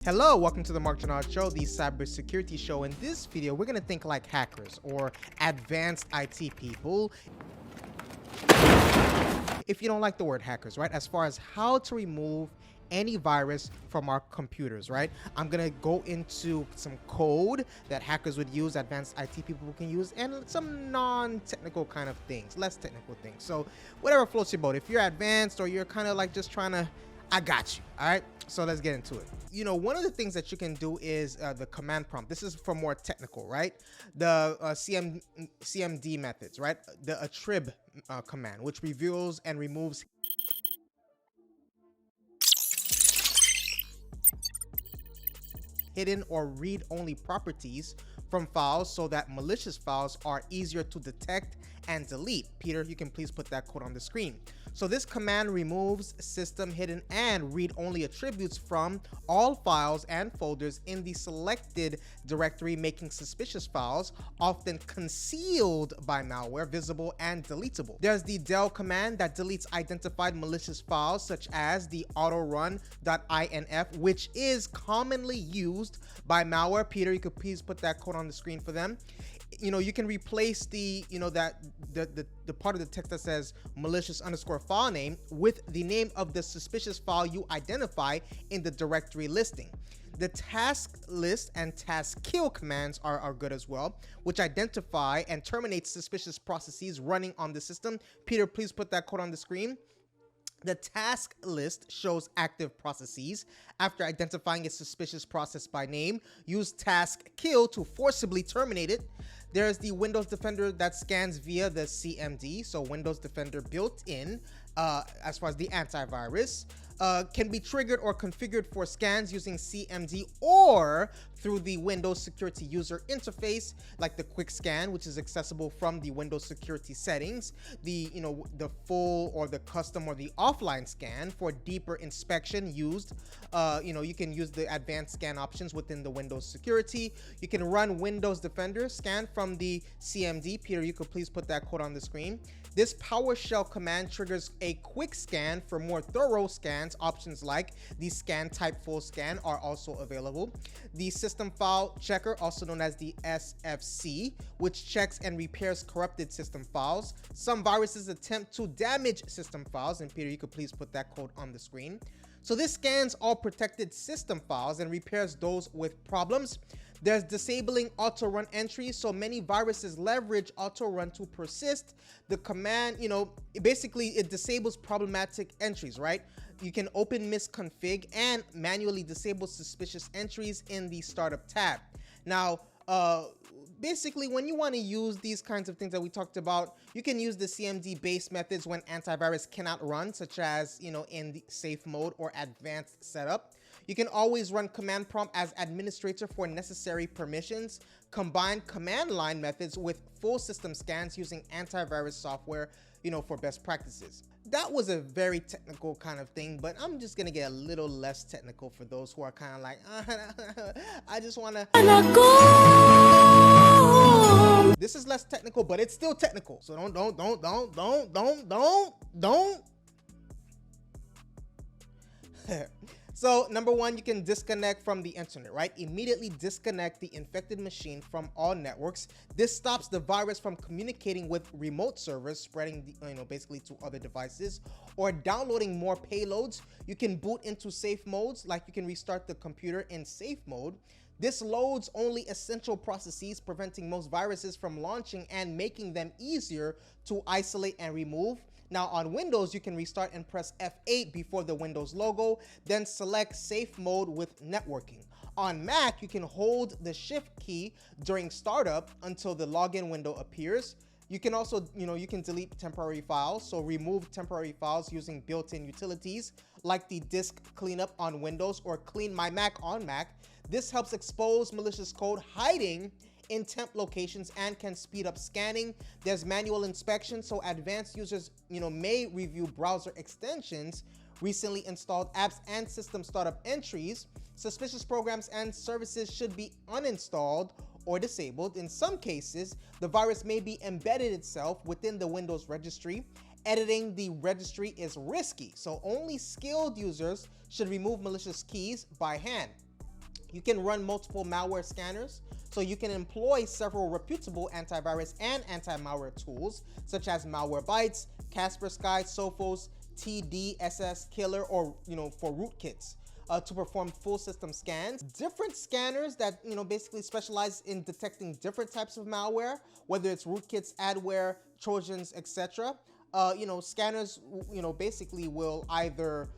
Hello, welcome to the Mark Janard Show, the cybersecurity show. In this video, we're going to think like hackers or advanced IT people. If you don't like the word hackers, right? As far as how to remove any virus from our computers, right? I'm going to go into some code that hackers would use, advanced IT people can use, and some non-technical kind of things, less technical things. So whatever floats your boat. If you're advanced or you're kind of like just trying to, I got you. All right. So let's get into it. You know, one of the things that you can do is the command prompt. This is for more technical, right? The CMD methods, right? The attrib command, which reveals and removes hidden or read-only properties from files so that malicious files are easier to detect and delete. Peter, you can please put that code on the screen. So this command removes system hidden and read-only attributes from all files and folders in the selected directory, making suspicious files, often concealed by malware, visible and deletable. There's the del command that deletes identified malicious files such as the autorun.inf, which is commonly used by malware. Peter, you could please put that code on the screen for them. You know, you can replace the, the part of the text that says malicious underscore file name with the name of the suspicious file you identify in the directory listing. The task list and task kill commands are good as well, which identify and terminate suspicious processes running on the system. Peter, please put that code on the screen. The task list shows active processes. After identifying a suspicious process by name, use task kill to forcibly terminate it. There's the Windows Defender that scans via the CMD. So Windows Defender built in, as far as the antivirus, can be triggered or configured for scans using CMD or through the Windows Security User Interface, like the quick scan, which is accessible from the Windows Security settings, the full or the custom or the offline scan for deeper inspection used. You can use the advanced scan options within the Windows Security. You can run Windows Defender scan from the CMD. Peter, you could please put that code on the screen. This PowerShell command triggers a quick scan for more thorough scans. Options like the scan type full scan are also available. The system file checker, also known as the SFC, which checks and repairs corrupted system files. Some viruses attempt to damage system files, and Peter, you could please put that code on the screen. So this scans all protected system files and repairs those with problems. There's disabling auto-run entries. So many viruses leverage auto-run to persist. The command, basically it disables problematic entries, right? You can open misconfig and manually disable suspicious entries in the startup tab. Now, basically, when you want to use these kinds of things that we talked about, you can use the CMD based methods when antivirus cannot run, such as, in the safe mode or advanced setup. You can always run command prompt as administrator for necessary permissions. Combine command line methods with full system scans using antivirus software, for best practices. That was a very technical kind of thing, but I'm just gonna get a little less technical for those who are kind of like, I just wanna. This is less technical, but it's still technical. So don't. So number one, you can disconnect from the internet, right? Immediately disconnect the infected machine from all networks. This stops the virus from communicating with remote servers, spreading basically to other devices or downloading more payloads. You can boot into safe modes, like you can restart the computer in safe mode. This loads only essential processes, preventing most viruses from launching and making them easier to isolate and remove. Now on Windows, you can restart and press F8 before the Windows logo, then select safe mode with networking. On Mac, you can hold the shift key during startup until the login window appears. You can also, you can delete temporary files. So remove temporary files using built-in utilities like the disk cleanup on Windows or clean my Mac on Mac. This helps expose malicious code hiding in temp locations and can speed up scanning. There's manual inspection, so advanced users, may review browser extensions, recently installed apps and system startup entries. Suspicious programs and services should be uninstalled or disabled. In some cases, the virus may be embedded itself within the Windows registry. Editing the registry is risky, so only skilled users should remove malicious keys by hand. You can run multiple malware scanners, so you can employ several reputable antivirus and anti-malware tools, such as Malwarebytes, Kaspersky, Sophos, TDSS Killer, or for rootkits. To perform full system scans. Different scanners that basically specialize in detecting different types of malware, whether it's rootkits, adware, trojans, etc. Scanners basically will either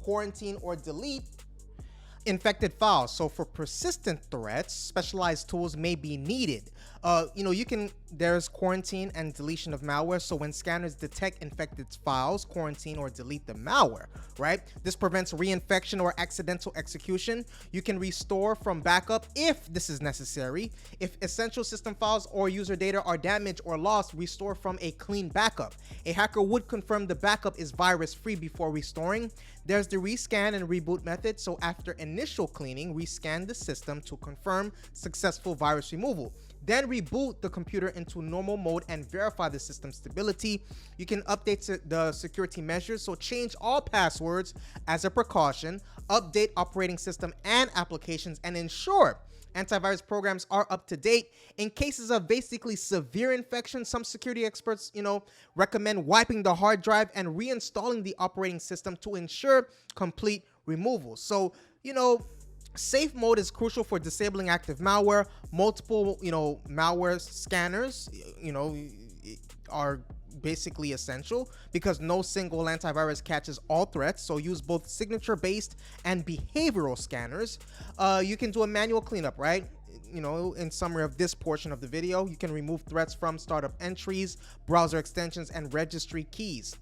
quarantine or delete infected files. So for persistent threats, specialized tools may be needed. There's quarantine and deletion of malware. So when scanners detect infected files, quarantine or delete the malware, right? This prevents reinfection or accidental execution. You can restore from backup if this is necessary. If essential system files or user data are damaged or lost, restore from a clean backup. A hacker would confirm the backup is virus-free before restoring. There's the rescan and reboot method. So after initial cleaning, rescan the system to confirm successful virus removal. Then reboot the computer into normal mode and verify the system stability. You can update the security measures, so change all passwords as a precaution, update operating system and applications, and ensure antivirus programs are up to date. In cases of basically severe infection, some security experts, recommend wiping the hard drive and reinstalling the operating system to ensure complete removal. So, safe mode is crucial for disabling active malware. Multiple, malware scanners, are basically essential because no single antivirus catches all threats. So use both signature-based and behavioral scanners. You can do a manual cleanup, right? In summary of this portion of the video, you can remove threats from startup entries, browser extensions, and registry keys.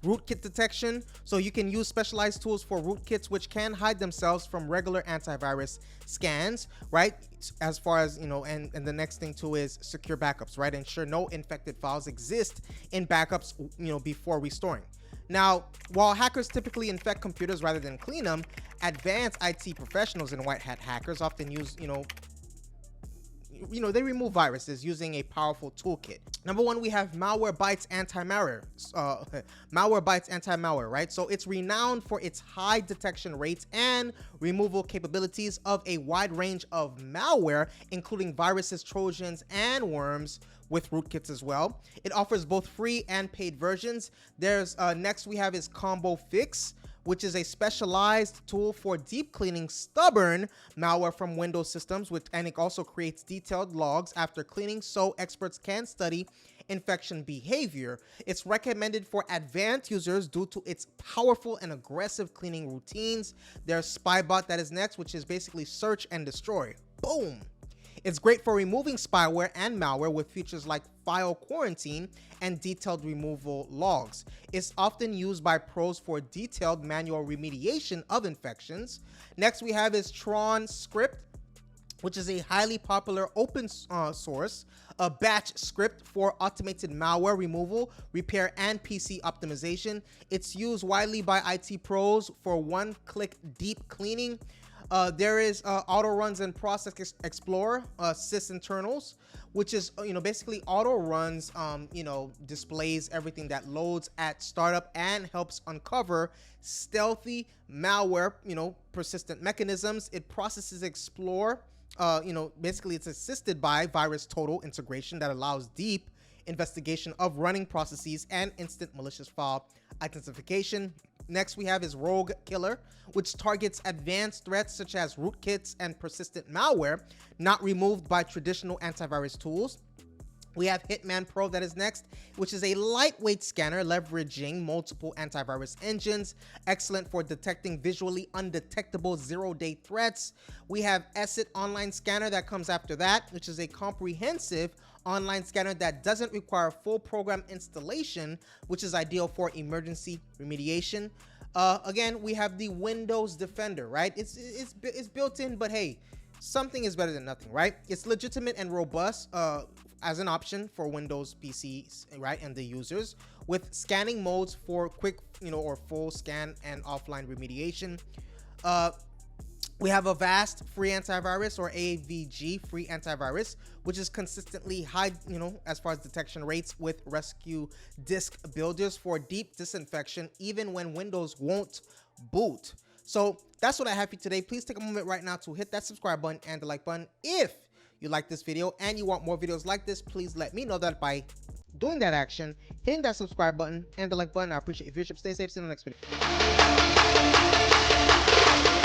Rootkit detection. So you can use specialized tools for rootkits, which can hide themselves from regular antivirus scans, right? As far as, and the next thing too is secure backups, right? Ensure no infected files exist in backups, before restoring. Now, while hackers typically infect computers rather than clean them, advanced IT professionals and white hat hackers often use, they remove viruses using a powerful toolkit. Number one, we have Malwarebytes anti-malware. Malwarebytes anti-malware, right? So it's renowned for its high detection rates and removal capabilities of a wide range of malware, including viruses, trojans, and worms, with rootkits as well. It offers both free and paid versions. There's next we have is Combo Fix, which is a specialized tool for deep cleaning stubborn malware from Windows systems, and it also creates detailed logs after cleaning so experts can study infection behavior. It's recommended for advanced users due to its powerful and aggressive cleaning routines. There's Spybot that is next, which is basically search and destroy. Boom. It's great for removing spyware and malware with features like file quarantine and detailed removal logs. It's often used by pros for detailed manual remediation of infections. Next we have is Tron Script, which is a highly popular open source batch script for automated malware removal, repair, and PC optimization. It's used widely by IT pros for one-click deep cleaning. There is auto runs and process explorer, sysinternals, which is basically auto runs displays everything that loads at startup and helps uncover stealthy malware, persistent mechanisms. It processes explore, basically it's assisted by VirusTotal integration that allows deep investigation of running processes and instant malicious file identification. Next we have is Rogue Killer, which targets advanced threats such as rootkits and persistent malware not removed by traditional antivirus tools. We have Hitman Pro that is next, which is a lightweight scanner leveraging multiple antivirus engines, excellent for detecting visually undetectable zero-day threats. We have Esset Online Scanner that comes after that, which is a comprehensive online scanner that doesn't require full program installation, which is ideal for emergency remediation. Again, we have the Windows Defender, right? It's built in, but hey, something is better than nothing, right? It's legitimate and robust as an option for Windows PCs, right, and the users, with scanning modes for quick, or full scan and offline remediation. We have Avast free antivirus, or AVG free antivirus, which is consistently high, as far as detection rates with rescue disk builders for deep disinfection, even when Windows won't boot. So that's what I have for you today. Please take a moment right now to hit that subscribe button and the like button. If you like this video and you want more videos like this, please let me know that by doing that action, hitting that subscribe button and the like button. I appreciate your viewership. Stay safe. See you in the next video.